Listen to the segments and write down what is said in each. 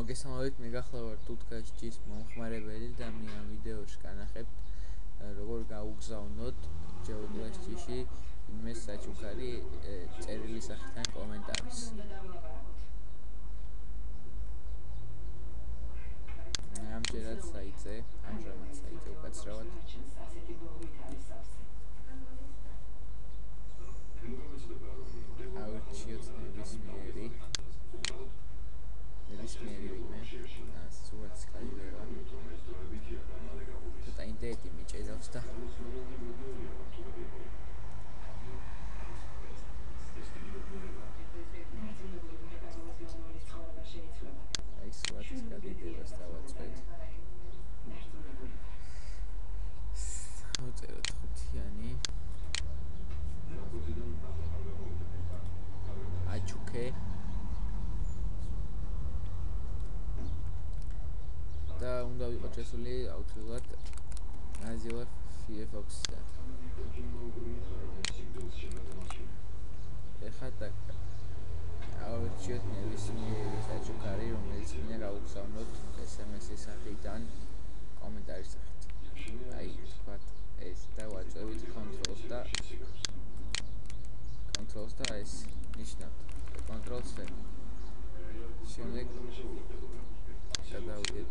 მოგესალმებით, მეგახლავართ თუთქაშჭის მომხმარებელი და მე ამ ვიდეოში განახებთ როგორ გაუგზავნოთ ჯეოკლასჭიში ვინმე საჩუქარი წერილი სახით ან კომენტარის. ამჯერად საიტზე, ამჟამად საიტზე უკაცრავად ავირჩიოთ ნებისმიერი ვინმე, სურათის გადიდება. ცოტა ინტერნეტი მიჭედავს და აი სურათის გადიდებას დავაწყეთ. ვწეროთ ხუთიანი აჩუქე და უნდა ვიყოთ შესული აუცილებლად Mozilla Firefox-თან. ეხლა ავირჩიოთ ნებისმიერი საჩუქარი, რომელიც მინდა გავუგზავნოთ SMS-ის სახით ან კომენტარის სახით. აი, თქვათ ეს და ვაწევით Control-ს და ეს ნიშნავთ Control-ს. შემდეგ გადავიდეთ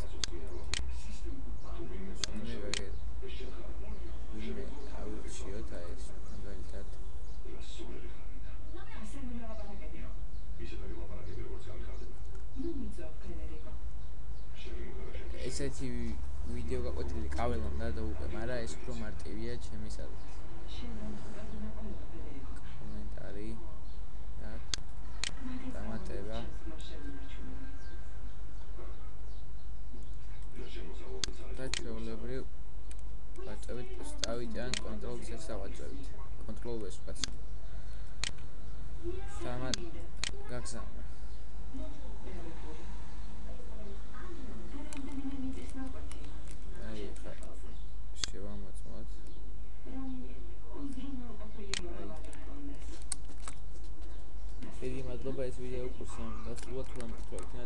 ვინმე ავირჩიოთ აი ეს მაგალითად ესეთი ვიდეო გაკვეთილი კაველამ გადავუყე, მაგრამ ეს უფრო მარტივია ჩემისადმი. კომენტარი და დამატება და ჩვეულებრივ ვაწევით დავით ან Control-ს ავაწევით. Control-ს ვკაცრავ. დამატ გაგზავნა. აი ხა შევამოწმოთ. დიდი მადლობა ეს ვიდეო კურსი ამ დასრულდა თუ რამე თქვა.